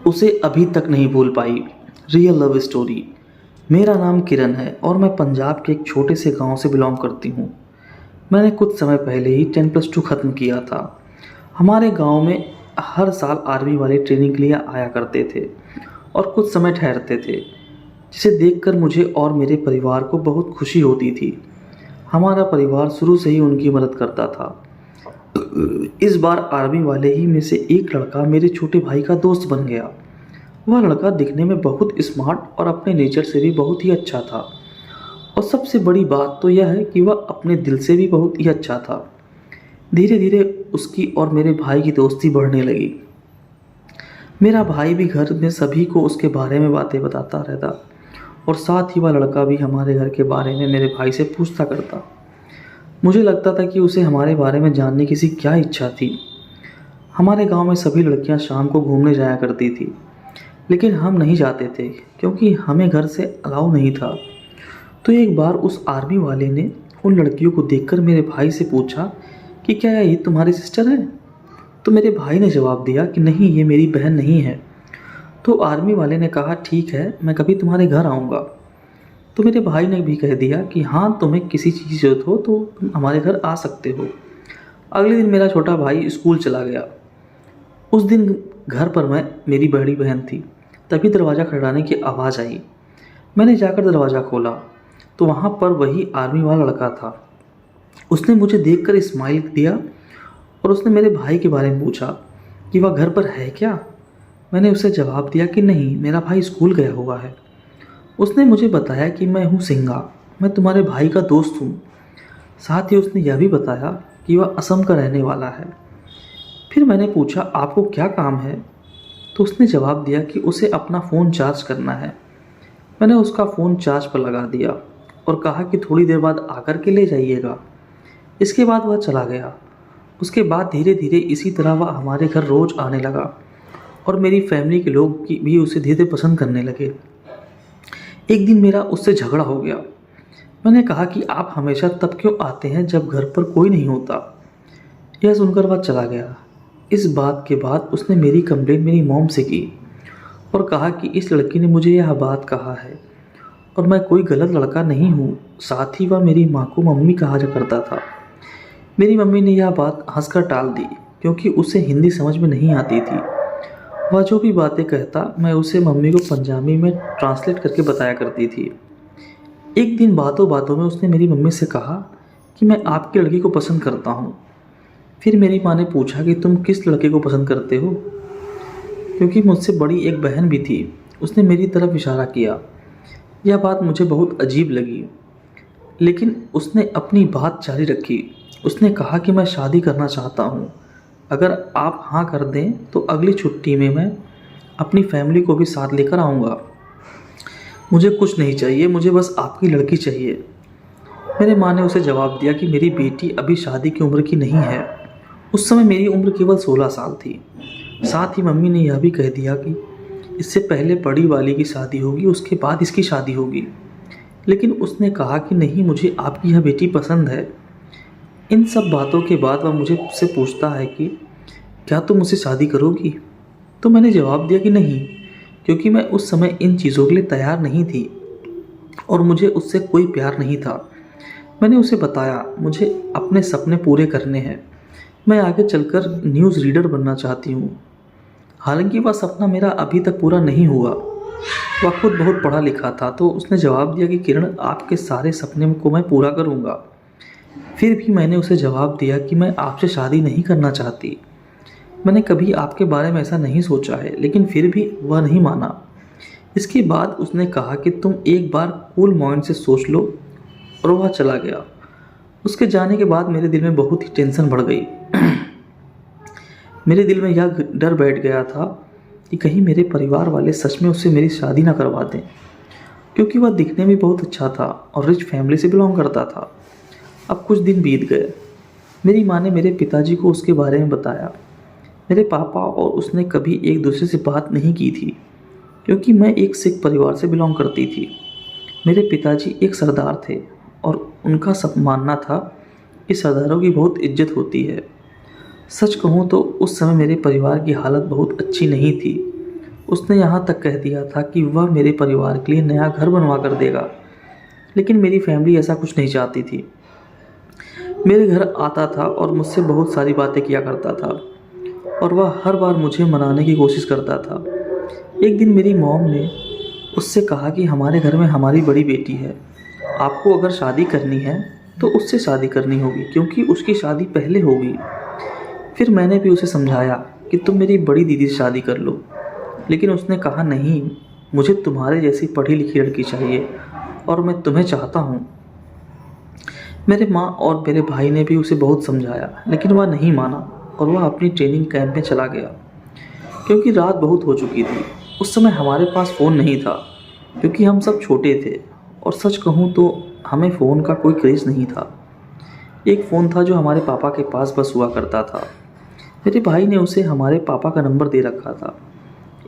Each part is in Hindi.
उसे अभी तक नहीं भूल पाई। Real love story. मेरा नाम किरण है और मैं पंजाब के एक छोटे से गांव से बिलोंग करती हूँ। मैंने कुछ समय पहले ही 10+2 ख़त्म किया था। हमारे गांव में हर साल आर्मी वाले ट्रेनिंग के लिए आया करते थे और कुछ समय ठहरते थे, जिसे देखकर मुझे और मेरे परिवार को बहुत खुशी होती थी। हमारा परिवार शुरू से ही उनकी मदद करता था। इस बार आर्मी वाले ही में से एक लड़का मेरे छोटे भाई का दोस्त बन गया। वह लड़का दिखने में बहुत स्मार्ट और अपने नेचर से भी बहुत ही अच्छा था, और सबसे बड़ी बात तो यह है कि वह अपने दिल से भी बहुत ही अच्छा था। धीरे धीरे उसकी और मेरे भाई की दोस्ती बढ़ने लगी। मेरा भाई भी घर में सभी को उसके बारे में बातें बताता रहता, और साथ ही वह लड़का भी हमारे घर के बारे में मेरे भाई से पूछता करता। मुझे लगता था कि उसे हमारे बारे में जानने की सी क्या इच्छा थी। हमारे गांव में सभी लड़कियां शाम को घूमने जाया करती थी, लेकिन हम नहीं जाते थे क्योंकि हमें घर से अलाउ नहीं था। तो एक बार उस आर्मी वाले ने उन लड़कियों को देखकर मेरे भाई से पूछा कि क्या ये तुम्हारी सिस्टर है? तो मेरे भाई ने जवाब दिया कि नहीं, ये मेरी बहन नहीं है। तो आर्मी वाले ने कहा ठीक है, मैं कभी तुम्हारे घर आऊँगा। तो मेरे भाई ने भी कह दिया कि हाँ, तुम्हें किसी चीज़ की ज़रूरत हो तो तुम हमारे घर आ सकते हो। अगले दिन मेरा छोटा भाई स्कूल चला गया। उस दिन घर पर मेरी बड़ी बहन थी। तभी दरवाज़ा खटखटाने की आवाज़ आई। मैंने जाकर दरवाज़ा खोला तो वहाँ पर वही आर्मी वाला लड़का था। उसने मुझे देखकर स्माइल दिया और उसने मेरे भाई के बारे में पूछा कि वह घर पर है क्या। मैंने उसे जवाब दिया कि नहीं, मेरा भाई स्कूल गया हुआ है। उसने मुझे बताया कि मैं हूँ सिंगा, मैं तुम्हारे भाई का दोस्त हूँ। साथ ही उसने यह भी बताया कि वह असम का रहने वाला है। फिर मैंने पूछा आपको क्या काम है? तो उसने जवाब दिया कि उसे अपना फ़ोन चार्ज करना है। मैंने उसका फ़ोन चार्ज पर लगा दिया और कहा कि थोड़ी देर बाद आकर के ले जाइएगा। इसके बाद वह चला गया। उसके बाद धीरे धीरे इसी तरह वह हमारे घर रोज़ आने लगा और मेरी फैमिली के लोग भी उसे धीरे धीरे पसंद करने लगे। एक दिन मेरा उससे झगड़ा हो गया। मैंने कहा कि आप हमेशा तब क्यों आते हैं जब घर पर कोई नहीं होता। यह सुनकर वह चला गया। इस बात के बाद उसने मेरी कंप्लेंट मेरी मॉम से की और कहा कि इस लड़की ने मुझे यह बात कहा है और मैं कोई गलत लड़का नहीं हूँ। साथ ही वह मेरी माँ को मम्मी कहा जा करता था। मेरी मम्मी ने यह बात हंसकर टाल दी क्योंकि उसे हिंदी समझ में नहीं आती थी। वह जो भी बातें कहता मैं उसे मम्मी को पंजाबी में ट्रांसलेट करके बताया करती थी। एक दिन बातों बातों में उसने मेरी मम्मी से कहा कि मैं आपकी लड़की को पसंद करता हूँ। फिर मेरी माँ ने पूछा कि तुम किस लड़के को पसंद करते हो, क्योंकि मुझसे बड़ी एक बहन भी थी। उसने मेरी तरफ इशारा किया। यह बात मुझे बहुत अजीब लगी, लेकिन उसने अपनी बात जारी रखी। उसने कहा कि मैं शादी करना चाहता हूँ। अगर आप हाँ कर दें तो अगली छुट्टी में मैं अपनी फैमिली को भी साथ लेकर आऊँगा। मुझे कुछ नहीं चाहिए, मुझे बस आपकी लड़की चाहिए। मेरे माँ ने उसे जवाब दिया कि मेरी बेटी अभी शादी की उम्र की नहीं है। उस समय मेरी उम्र केवल 16 साल थी। साथ ही मम्मी ने यह भी कह दिया कि इससे पहले बड़ी वाली की शादी होगी, उसके बाद इसकी शादी होगी। लेकिन उसने कहा कि नहीं, मुझे आपकी यह बेटी पसंद है। इन सब बातों के बाद वह मुझसे पूछता है कि क्या तुम मुझसे शादी करोगी? तो मैंने जवाब दिया कि नहीं, क्योंकि मैं उस समय इन चीज़ों के लिए तैयार नहीं थी और मुझे उससे कोई प्यार नहीं था। मैंने उसे बताया मुझे अपने सपने पूरे करने हैं, मैं आगे चलकर न्यूज़ रीडर बनना चाहती हूँ। हालांकि वह सपना मेरा अभी तक पूरा नहीं हुआ। वह खुद बहुत पढ़ा लिखा था, तो उसने जवाब दिया कि किरण, आपके सारे सपने को मैं पूरा करूँगा। फिर भी मैंने उसे जवाब दिया कि मैं आपसे शादी नहीं करना चाहती। मैंने कभी आपके बारे में ऐसा नहीं सोचा है, लेकिन फिर भी वह नहीं माना। इसके बाद उसने कहा कि तुम एक बार कूल माइंड से सोच लो, और वह चला गया। उसके जाने के बाद मेरे दिल में बहुत ही टेंशन बढ़ गई। मेरे दिल में यह डर बैठ गया था कि कहीं मेरे परिवार वाले सच में उससे मेरी शादी ना करवा दें, क्योंकि वह दिखने में बहुत अच्छा था और रिच फैमिली से बिलोंग करता था। अब कुछ दिन बीत गए। मेरी माँ ने मेरे पिताजी को उसके बारे में बताया। मेरे पापा और उसने कभी एक दूसरे से बात नहीं की थी, क्योंकि मैं एक सिख परिवार से बिलोंग करती थी। मेरे पिताजी एक सरदार थे और उनका सब मानना था कि सरदारों की बहुत इज्जत होती है। सच कहूँ तो उस समय मेरे परिवार की हालत बहुत अच्छी नहीं थी। उसने यहाँ तक कह दिया था कि वह मेरे परिवार के लिए नया घर बनवा कर देगा, लेकिन मेरी फैमिली ऐसा कुछ नहीं चाहती थी। मेरे घर आता था और मुझसे बहुत सारी बातें किया करता था और वह हर बार मुझे मनाने की कोशिश करता था। एक दिन मेरी मॉम ने उससे कहा कि हमारे घर में हमारी बड़ी बेटी है, आपको अगर शादी करनी है तो उससे शादी करनी होगी क्योंकि उसकी शादी पहले होगी। फिर मैंने भी उसे समझाया कि तुम मेरी बड़ी दीदी से शादी कर लो, लेकिन उसने कहा नहीं, मुझे तुम्हारे जैसी पढ़ी लिखी लड़की चाहिए और मैं तुम्हें चाहता हूँ। मेरे माँ और मेरे भाई ने भी उसे बहुत समझाया, लेकिन वह नहीं माना और वह अपनी ट्रेनिंग कैंप में चला गया। क्योंकि रात बहुत हो चुकी थी, उस समय हमारे पास फ़ोन नहीं था क्योंकि हम सब छोटे थे और सच कहूँ तो हमें फ़ोन का कोई क्रेज़ नहीं था। एक फ़ोन था जो हमारे पापा के पास बस हुआ करता था। मेरे भाई ने उसे हमारे पापा का नंबर दे रखा था,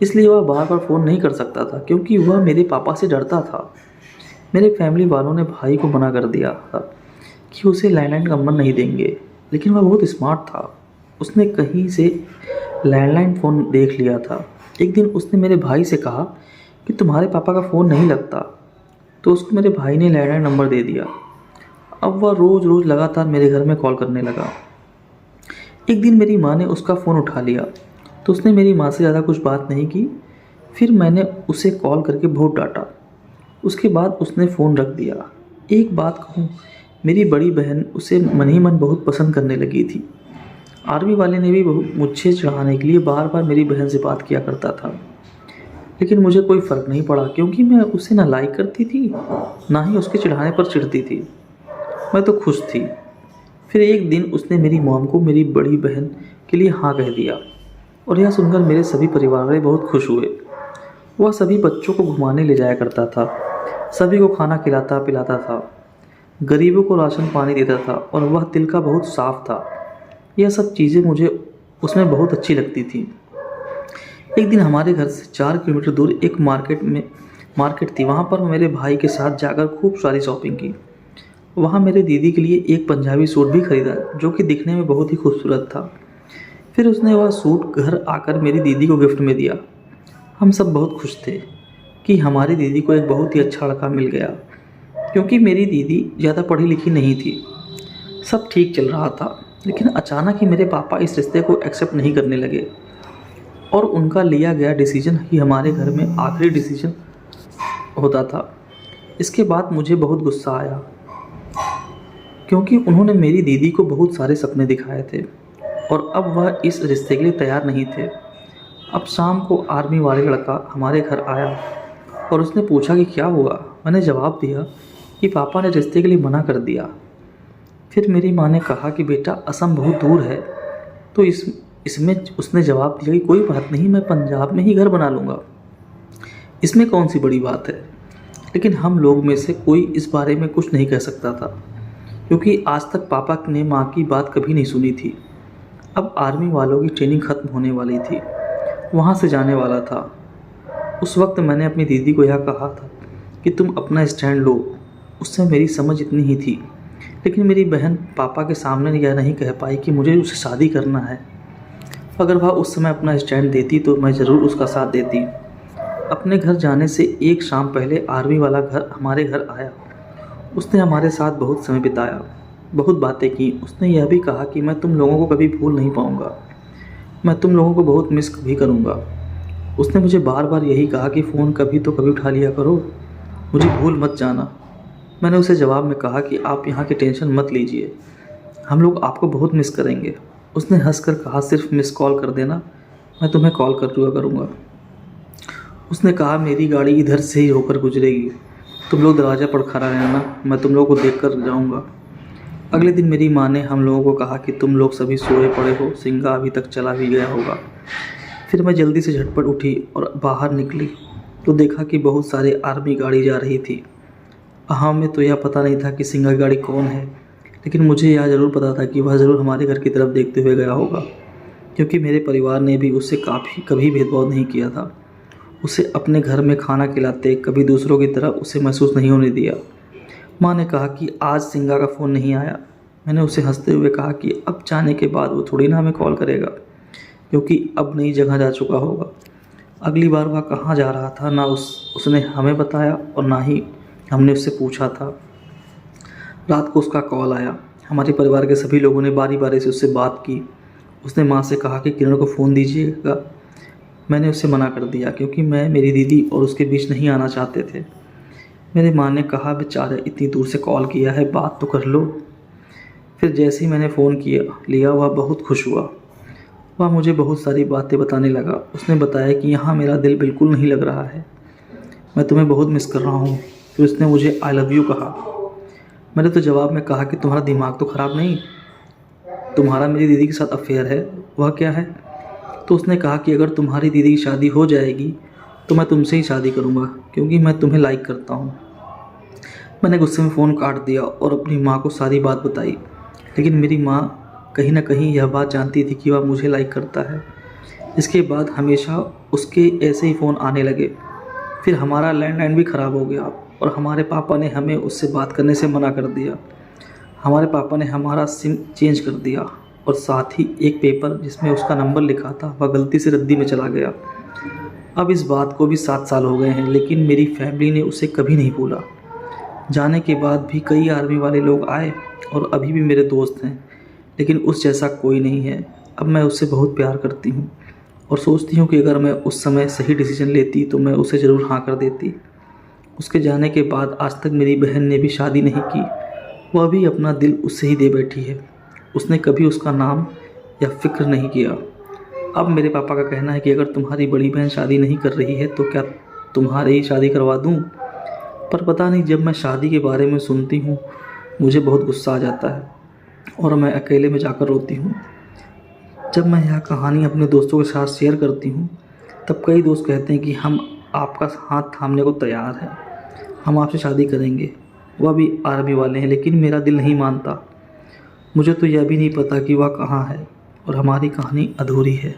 इसलिए वह बार बार फ़ोन नहीं कर सकता था क्योंकि वह मेरे पापा से डरता था। मेरे फैमिली वालों ने भाई को मना कर दिया था कि उसे लैंडलाइन नंबर नहीं देंगे, लेकिन वह बहुत स्मार्ट था। उसने कहीं से लैंडलाइन फ़ोन देख लिया था। एक दिन उसने मेरे भाई से कहा कि तुम्हारे पापा का फ़ोन नहीं लगता, तो उसको मेरे भाई ने लैंडलाइन नंबर दे दिया। अब वह रोज़ रोज़ लगातार मेरे घर में कॉल करने लगा। एक दिन मेरी माँ ने उसका फ़ोन उठा लिया तो उसने मेरी माँ से ज़्यादा कुछ बात नहीं की। फिर मैंने उसे कॉल करके बहुत डांटा। उसके बाद उसने फ़ोन रख दिया। एक बात कहूँ, मेरी बड़ी बहन उसे मन ही मन बहुत पसंद करने लगी थी। आर्मी वाले ने भी मुझे चढ़ाने के लिए बार बार मेरी बहन से बात किया करता था, लेकिन मुझे कोई फ़र्क नहीं पड़ा क्योंकि मैं उसे ना लाइक करती थी ना ही उसके चढ़ाने पर चिढ़ती थी। मैं तो खुश थी। फिर एक दिन उसने मेरी मॉम को मेरी बड़ी बहन के लिए हाँ कह दिया और यह सुनकर मेरे सभी परिवार वाले बहुत खुश हुए। वह सभी बच्चों को घुमाने ले जाया करता था, सभी को खाना खिलाता पिलाता था, गरीबों को राशन पानी देता था और वह दिल का बहुत साफ था। यह सब चीज़ें मुझे उसमें बहुत अच्छी लगती थी। एक दिन हमारे घर से 4 किलोमीटर दूर एक मार्केट थी। वहाँ पर मेरे भाई के साथ जाकर खूब सारी शॉपिंग की। वहाँ मेरे दीदी के लिए एक पंजाबी सूट भी खरीदा जो कि दिखने में बहुत ही खूबसूरत था। फिर उसने वह सूट घर आकर मेरी दीदी को गिफ्ट में दिया। हम सब बहुत खुश थे कि हमारी दीदी को एक बहुत ही अच्छा लड़का मिल गया, क्योंकि मेरी दीदी ज़्यादा पढ़ी लिखी नहीं थी। सब ठीक चल रहा था, लेकिन अचानक ही मेरे पापा इस रिश्ते को एक्सेप्ट नहीं करने लगे और उनका लिया गया डिसीजन ही हमारे घर में आखिरी डिसीजन होता था। इसके बाद मुझे बहुत गुस्सा आया क्योंकि उन्होंने मेरी दीदी को बहुत सारे सपने दिखाए थे और अब वह इस रिश्ते के लिए तैयार नहीं थे। अब शाम को आर्मी वाले लड़का हमारे घर आया और उसने पूछा कि क्या हुआ। मैंने जवाब दिया कि पापा ने रिश्ते के लिए मना कर दिया। फिर मेरी माँ ने कहा कि बेटा असम बहुत दूर है, तो इसमें उसने जवाब दिया कि कोई बात नहीं, मैं पंजाब में ही घर बना लूँगा, इसमें कौन सी बड़ी बात है। लेकिन हम लोग में से कोई इस बारे में कुछ नहीं कह सकता था क्योंकि आज तक पापा ने माँ की बात कभी नहीं सुनी थी। अब आर्मी वालों की ट्रेनिंग ख़त्म होने वाली थी, वहाँ से जाने वाला था। उस वक्त मैंने अपनी दीदी को यह कहा था कि तुम अपना स्टैंड लो। उससे मेरी समझ इतनी ही थी, लेकिन मेरी बहन पापा के सामने यह नहीं कह पाई कि मुझे उससे शादी करना है। अगर वह उस समय अपना स्टैंड देती तो मैं ज़रूर उसका साथ देती। अपने घर जाने से एक शाम पहले आर्मी वाला हमारे घर आया। उसने हमारे साथ बहुत समय बिताया, बहुत बातें की। उसने यह भी कहा कि मैं तुम लोगों को कभी भूल नहीं पाऊँगा, मैं तुम लोगों को बहुत मिस भी करूँगा। उसने मुझे बार बार यही कहा कि फ़ोन कभी तो कभी उठा लिया करो, मुझे भूल मत जाना। मैंने उसे जवाब में कहा कि आप यहाँ की टेंशन मत लीजिए, हम लोग आपको बहुत मिस करेंगे। उसने हंसकर कहा सिर्फ मिस कॉल कर देना, मैं तुम्हें कॉल कर दिया करूँगा। उसने कहा मेरी गाड़ी इधर से ही होकर गुजरेगी, तुम लोग दरवाज़ा पर खड़ा रहना, मैं तुम लोगों को देख कर जाऊँगा। अगले दिन मेरी माँ ने हम लोगों को कहा कि तुम लोग सभी सोए पड़े हो, सिंगा अभी तक चला भी गया होगा। फिर मैं जल्दी से झटपट उठी और बाहर निकली तो देखा कि बहुत सारे आर्मी गाड़ी जा रही थी। हमें तो यह पता नहीं था कि सिंगा की गाड़ी कौन है, लेकिन मुझे यह ज़रूर पता था कि वह ज़रूर हमारे घर की तरफ देखते हुए गया होगा, क्योंकि मेरे परिवार ने भी उससे कभी भेदभाव नहीं किया था। उसे अपने घर में खाना खिलाते कभी दूसरों की तरह उसे महसूस नहीं होने दिया। माँ ने कहा कि आज सिंगा का फ़ोन नहीं आया। मैंने उसे हंसते हुए कहा कि अब जाने के बाद वो थोड़ी ना हमें कॉल करेगा, क्योंकि अब नई जगह जा चुका होगा। अगली बार वह कहाँ जा रहा था ना उसने हमें बताया और ना ही हमने उससे पूछा था। रात को उसका कॉल आया। हमारे परिवार के सभी लोगों ने बारी बारी से उससे बात की। उसने माँ से कहा कि किरण को फ़ोन दीजिएगा। मैंने उससे मना कर दिया क्योंकि मैं मेरी दीदी और उसके बीच नहीं आना चाहते थे। मेरी माँ ने कहा, बेचारा इतनी दूर से कॉल किया है, बात तो कर लो। फिर जैसे ही मैंने फ़ोन लिया वह बहुत खुश हुआ। वह मुझे बहुत सारी बातें बताने लगा। उसने बताया कि यहाँ मेरा दिल बिल्कुल नहीं लग रहा है, मैं तुम्हें बहुत मिस कर रहा हूँ। फिर उसने मुझे आई लव यू कहा। मैंने तो जवाब में कहा कि तुम्हारा दिमाग तो ख़राब नहीं, तुम्हारा मेरी दीदी के साथ अफेयर है। वह क्या है? तो उसने कहा कि अगर तुम्हारी दीदी की शादी हो जाएगी तो मैं तुमसे ही शादी करूँगा क्योंकि मैं तुम्हें लाइक करता हूँ। मैंने गुस्से में फ़ोन काट दिया और अपनी माँ को सारी बात बताई। लेकिन मेरी माँ कहीं ना कहीं यह बात जानती थी कि वह मुझे लाइक करता है। इसके बाद हमेशा उसके ऐसे ही फ़ोन आने लगे। फिर हमारा लैंडलाइन भी ख़राब हो गया और हमारे पापा ने हमें उससे बात करने से मना कर दिया। हमारे पापा ने हमारा सिम चेंज कर दिया और साथ ही एक पेपर जिसमें उसका नंबर लिखा था वह गलती से रद्दी में चला गया। अब इस बात को भी 7 साल हो गए हैं, लेकिन मेरी फैमिली ने उसे कभी नहीं भूला। जाने के बाद भी कई आर्मी वाले लोग आए और अभी भी मेरे दोस्त हैं, लेकिन उस जैसा कोई नहीं है। अब मैं उससे बहुत प्यार करती हूँ और सोचती हूँ कि अगर मैं उस समय सही डिसीजन लेती तो मैं उसे ज़रूर हाँ कर देती। उसके जाने के बाद आज तक मेरी बहन ने भी शादी नहीं की। वह भी अपना दिल उससे ही दे बैठी है। उसने कभी उसका नाम या फ़िक्र नहीं किया। अब मेरे पापा का कहना है कि अगर तुम्हारी बड़ी बहन शादी नहीं कर रही है तो क्या तुम्हारी ही शादी करवा दूँ। पर पता नहीं, जब मैं शादी के बारे में सुनती हूँ मुझे बहुत गुस्सा आ जाता है और मैं अकेले में जाकर रोती हूँ। जब मैं यह कहानी अपने दोस्तों के साथ शेयर करती हूँ तब कई दोस्त कहते हैं कि हम आपका हाथ थामने को तैयार हैं, हम आपसे शादी करेंगे। वह भी आर्मी वाले हैं, लेकिन मेरा दिल नहीं मानता। मुझे तो यह भी नहीं पता कि वह कहाँ है और हमारी कहानी अधूरी है।